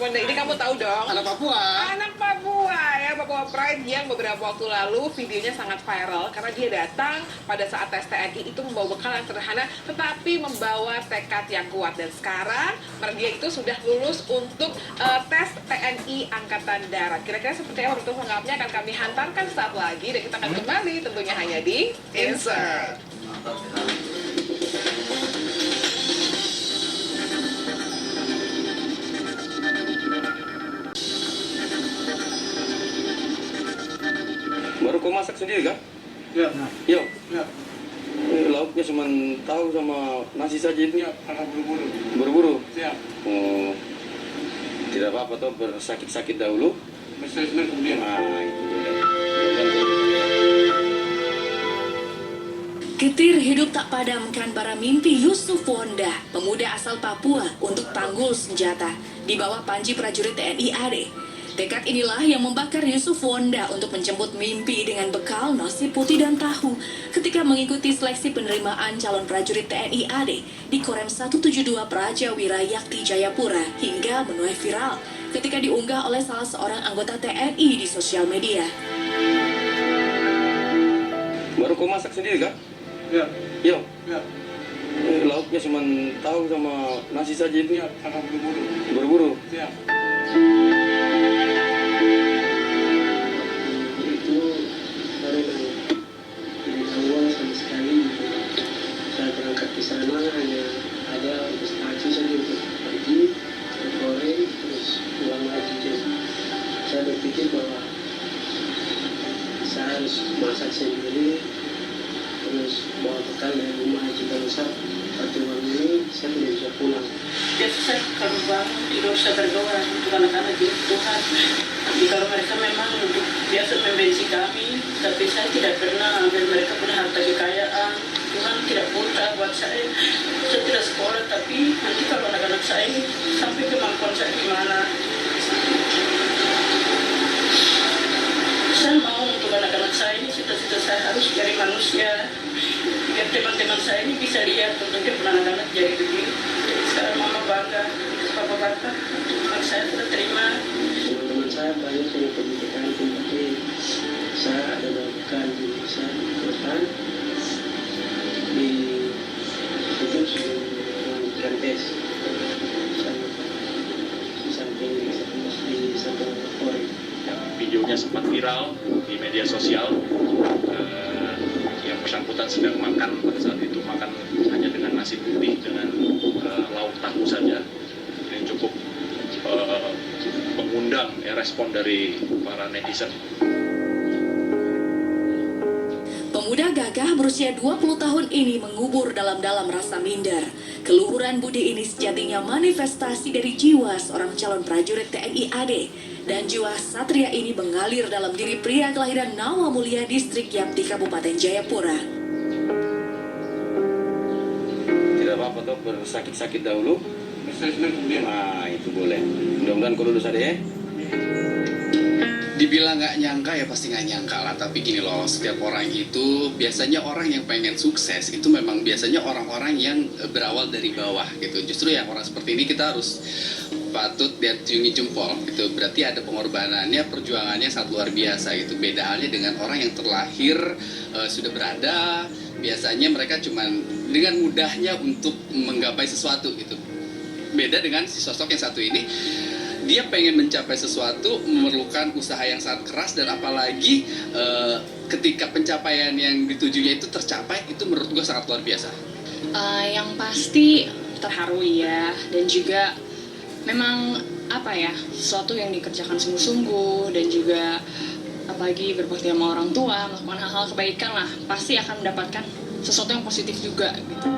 Wanda ini kamu tahu dong? Anak Papua. Anak Papua ya, Papua Pride yang beberapa waktu lalu videonya sangat viral karena dia datang pada saat tes TNI itu membawa bekal yang sederhana tetapi membawa tekad yang kuat. Dan sekarang dia itu sudah lulus untuk tes TNI Angkatan Darat. Kira-kira seperti apa untuk lengkapnya akan kami hantarkan saat lagi dan kita akan kembali tentunya hanya di Insert. Baru kau masak sendiri kan? Ya. Yo. Ya. Lauknya cuma tahu sama nasi saja itu? Ya, karena buru-buru. Buru-buru? Ya. Oh, tidak apa-apa toh bersakit-sakit dahulu. Bersih-bersih kemudian. Itu boleh. Getir hidup tak padamkan bara mimpi Yusuf Wonda, pemuda asal Papua untuk tanggul senjata di bawah panji prajurit TNI AD. Tekad inilah yang membakar Yusuf Wonda untuk menjemput mimpi dengan bekal nasi putih dan tahu ketika mengikuti seleksi penerimaan calon prajurit TNI AD di Korem 172 Prajawira Yakti Jayapura hingga menuai viral ketika diunggah oleh salah seorang anggota TNI di sosial media. Baru kau masak sendiri kan? Ya. Yo. Ya. Lauknya cuma tahu sama nasi saja itu? Ya, karena buru-buru. Buru-buru? Ya. Itu baru dari awal sama sekali saya berangkat di sana hanya ada investasi saja untuk pergi goreng terus pulang lagi. Jadi saya berpikir bahwa saya harus masak sendiri terus bawa bekal dari rumah. Jika besar satu uang ini saya tidak bisa pulang. Biasa saya kalau bangun tidur saya berdoa untuk anak-anak gitu Tuhan. Tapi kalau mereka memang biasa membenci kami, tapi saya tidak pernah ambil mereka punya harta kekayaan. Tuhan tidak buta buat saya. Saya tidak sekolah, tapi nanti kalau anak-anak saya ini sampai kemampuan saya gimana? Saya mau untuk anak-anak saya ini cita-cita saya harus jadi manusia. Biar teman-teman saya ini bisa lihat tentunya anak-anak jadi begini. Sekarang mama bangga, papa bangga, anak saya sudah terima. Teman-teman saya banyak yang pendidikan tinggi, saya ada bekal di desa depan di itu sebelum melanjutkan tes. Saya di samping Polri. Videonya sempat viral di media sosial. Yang bersangkutan sedang makan pada saat itu, makan hanya dengan nasi putih dengan lauk tahu saja. Ini cukup mengundang respon dari para netizen. Pemuda gagah berusia 20 tahun ini mengubur dalam-dalam rasa minder. Keluhuran budi ini sejatinya manifestasi dari jiwa seorang calon prajurit TNI AD. Dan jiwa satria ini mengalir dalam diri pria kelahiran Nawamulya, Distrik Yapti, Kabupaten Jayapura. Tidak apa-apa toh bersakit-sakit dahulu. Bersih-bersih kemudian. Itu boleh. Mudah-mudahan kau lulus ada ya. Dibilang nggak nyangka ya pasti nggak nyangka lah, tapi gini loh, setiap orang itu biasanya orang yang pengen sukses itu memang biasanya orang-orang yang berawal dari bawah gitu. Justru yang orang seperti ini kita harus patut diacungi jempol gitu, berarti ada pengorbanannya, perjuangannya sangat luar biasa gitu. Beda halnya dengan orang yang terlahir sudah berada, biasanya mereka cuman dengan mudahnya untuk menggapai sesuatu gitu. Beda dengan si sosok yang satu ini, dia pengen mencapai sesuatu memerlukan usaha yang sangat keras, dan apalagi ketika pencapaian yang ditujunya itu tercapai, itu menurut gue sangat luar biasa. Yang pasti terharu ya, dan juga memang apa ya, sesuatu yang dikerjakan sungguh-sungguh, dan juga apalagi berbakti sama orang tua, melakukan hal-hal kebaikan lah, pasti akan mendapatkan sesuatu yang positif juga gitu.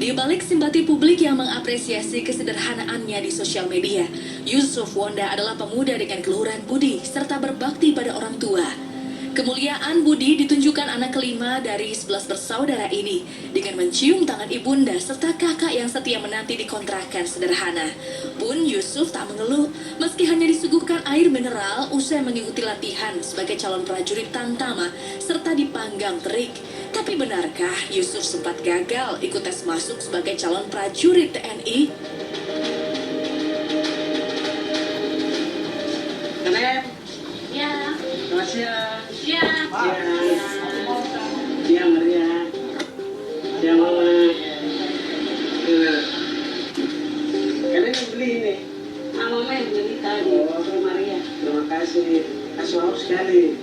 Di balik simpati publik yang mengapresiasi kesederhanaannya di sosial media, Yusuf Wonda adalah pemuda dengan keluhuran budi serta berbakti pada orang tua. Kemuliaan budi ditunjukkan anak kelima dari 11 bersaudara ini dengan mencium tangan ibunda serta kakak yang setia menanti di kontrakan sederhana. Pun Yusuf tak mengeluh meski hanya disuguhkan air mineral usai mengikuti latihan sebagai calon prajurit Tantama serta dipanggang terik. Tapi benarkah Yusuf sempat gagal ikut tes masuk sebagai calon prajurit TNI? beli ini? Mama yang beli tadi, Ibu Maria. Terima kasih. Kasual sekali.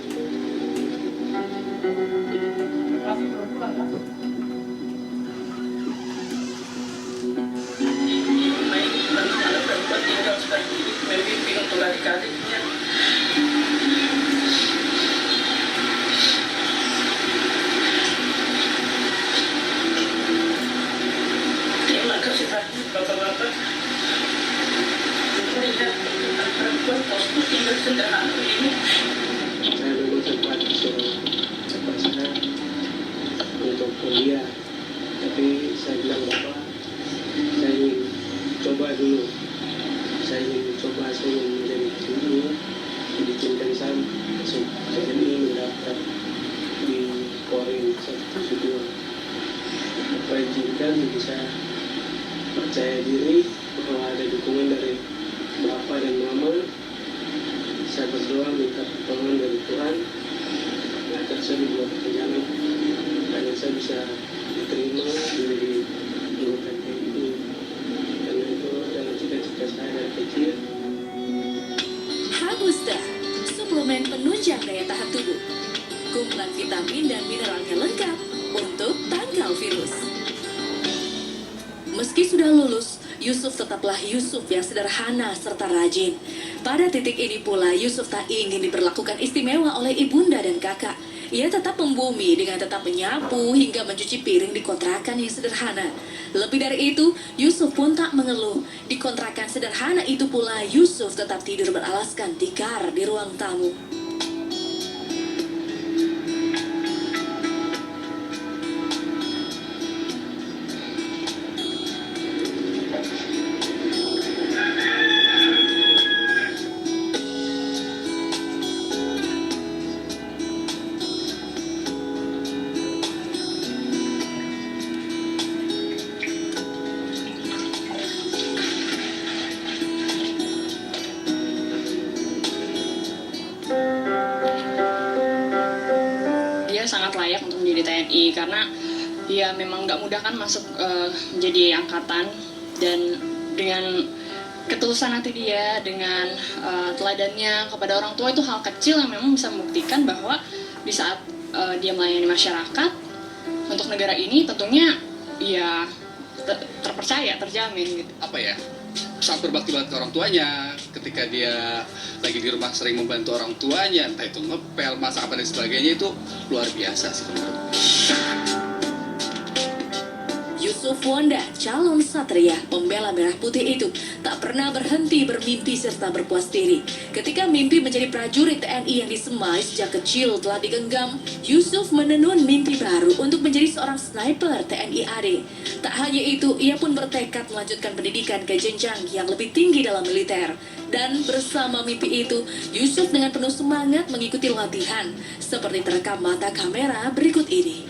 Tinggal seperti ini, mimpi untuk adik-adiknya. Terima kasih banyak bapak-bapak. Melihat anak perempuan posku tinggal sederhana ini. Saya dulu sempat disuruh cepat saya untuk kuliah, tapi saya bilang bapak, saya ingin coba dulu. Saya ingin menjadi guru, diizinkan saya masuk akademi mendaftar di Korea 172. Bapak izinkan bisa percaya diri bahwa ada dukungan dari Bapak dan Mama. Saya berdoa minta pertolongan dari Tuhan agar saya dibuat perjalanan agar saya bisa diterima menjadi anggota TNI. Karena itu adalah cita-cita saya dari kecil. Hagusta, suplemen penunjang daya tahan tubuh. Kumpulan vitamin dan mineralnya lengkap untuk tangkal virus. Meski sudah lulus, Yusuf tetaplah Yusuf yang sederhana serta rajin. Pada titik ini pula, Yusuf tak ingin diperlakukan istimewa oleh ibunda dan kakak. Ia tetap membumi dengan tetap menyapu hingga mencuci piring di kontrakan yang sederhana. Lebih dari itu, Yusuf pun tak mengeluh. Di kontrakan sederhana itu pula, Yusuf tetap tidur beralaskan tikar di ruang tamu. Dia sangat layak untuk menjadi TNI karena dia memang nggak mudah kan masuk menjadi angkatan, dan dengan ketulusan hati dia, dengan teladannya kepada orang tua, itu hal kecil yang memang bisa membuktikan bahwa di saat dia melayani masyarakat untuk negara ini tentunya ya terpercaya, terjamin gitu. Apa ya, sangat berbakti banget ke orang tuanya. Ketika dia lagi di rumah sering membantu orang tuanya, entah itu ngepel, masak apa dan sebagainya, itu luar biasa sih menurutku. Yusuf Wanda, calon satria pembela merah putih itu, tak pernah berhenti bermimpi serta berpuas diri. Ketika mimpi menjadi prajurit TNI yang disemai sejak kecil telah digenggam, Yusuf menenun mimpi baru untuk menjadi seorang sniper TNI AD. Tak hanya itu, ia pun bertekad melanjutkan pendidikan ke jenjang yang lebih tinggi dalam militer. Dan bersama mimpi itu, Yusuf dengan penuh semangat mengikuti latihan, seperti terekam mata kamera berikut ini.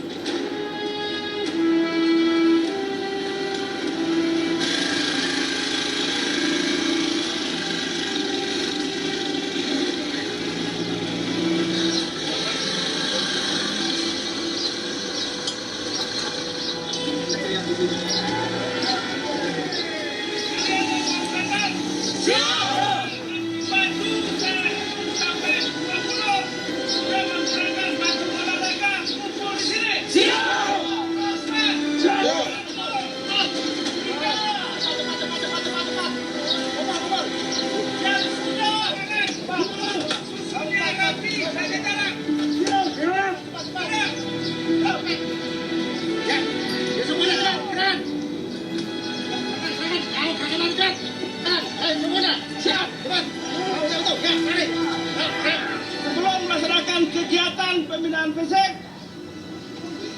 Sebelum melaksanakan kegiatan pembinaan fisik,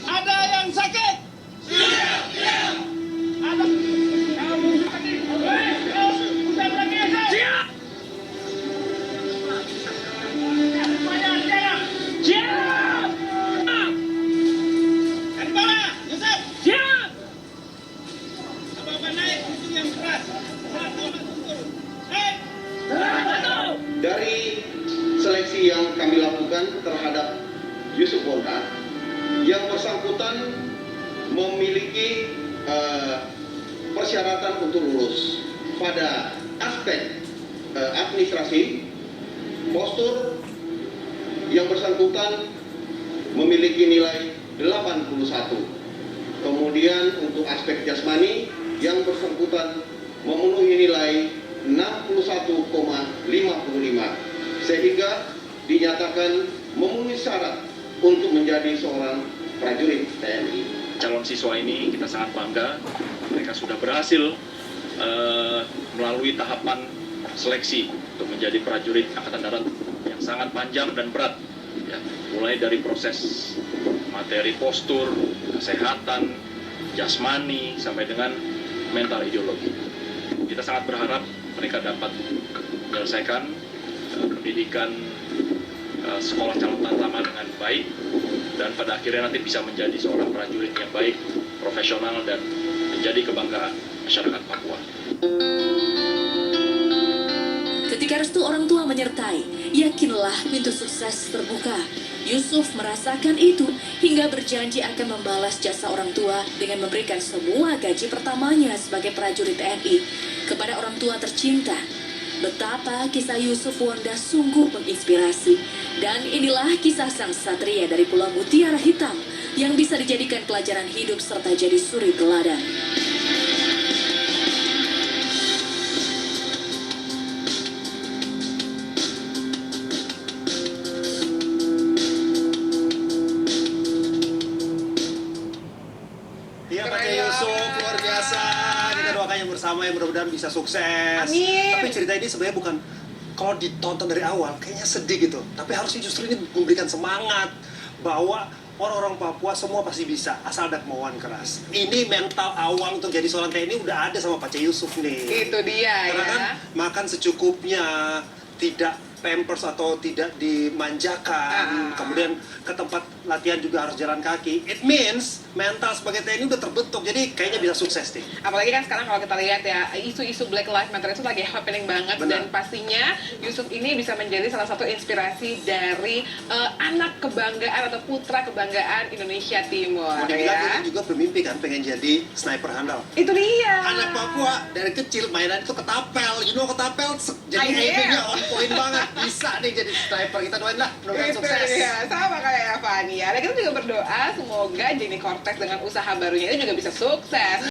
ada yang sakit? Siap. Ada kamu sakit? Udah berani ya? Siap. Siap. Dari mana? Yusuf? Siap. Apa-apa naik itu yang keras. Satu. Naik. Dari seleksi yang kami lakukan terhadap Yusuf Wanda, yang bersangkutan memiliki persyaratan untuk lulus pada aspek administrasi, postur yang bersangkutan memiliki nilai 81. Kemudian untuk aspek jasmani yang bersangkutan memenuhi nilai 61,55 sehingga dinyatakan memenuhi syarat untuk menjadi seorang prajurit TNI. Calon siswa ini kita sangat bangga, mereka sudah berhasil melalui tahapan seleksi untuk menjadi prajurit Angkatan Darat yang sangat panjang dan berat. Ya, mulai dari proses materi postur, kesehatan, jasmani, sampai dengan mental ideologi. Kita sangat berharap mereka dapat menyelesaikan pendidikan sekolah calon tantama dengan baik dan pada akhirnya nanti bisa menjadi seorang prajurit yang baik, profesional dan menjadi kebanggaan masyarakat Papua. Ketika restu orang tua menyertai, yakinlah pintu sukses terbuka. Yusuf merasakan itu hingga berjanji akan membalas jasa orang tua dengan memberikan semua gaji pertamanya sebagai prajurit TNI kepada orang tua tercinta. Betapa kisah Yusuf Wonda sungguh menginspirasi. Dan inilah kisah sang satria dari Pulau Mutiara Hitam yang bisa dijadikan pelajaran hidup serta jadi suri teladan. Iya Pak Yusuf, luar biasa. Kita doakan yang bersama yang mudah-mudahan bisa sukses. Amin. Tapi cerita ini sebenarnya bukan, kalau ditonton dari awal kayaknya sedih gitu. Tapi harusnya justru ini memberikan semangat bahwa orang-orang Papua semua pasti bisa asal ada kemauan keras. Ini mental awal untuk jadi seorang TNI udah ada sama Pak Yusuf nih. Itu dia Karena ya. kan makan secukupnya, tidak pampers atau tidak dimanjakan, kemudian ke tempat latihan juga harus jalan kaki. It means mental sebagai TNI udah terbentuk, jadi kayaknya bisa sukses nih. Apalagi kan sekarang kalau kita lihat ya, isu-isu Black Lives Matter itu lagi happening banget. Benar. Dan pastinya Yusuf ini bisa menjadi salah satu inspirasi dari anak kebanggaan atau putra kebanggaan Indonesia Timur. Mau dibilang Ya. dia juga bermimpi kan pengen jadi sniper handal. Itu dia. Anak Papua dari kecil mainan itu ketapel, ketapel jadi I know. aiming-nya on point banget. Bisa nih jadi sniper, kita doain lah, mudah-mudahan Itu sukses. dia, sama kayak Fania. Dan kita juga berdoa semoga Jenny Cortez dengan usaha barunya ini juga bisa sukses.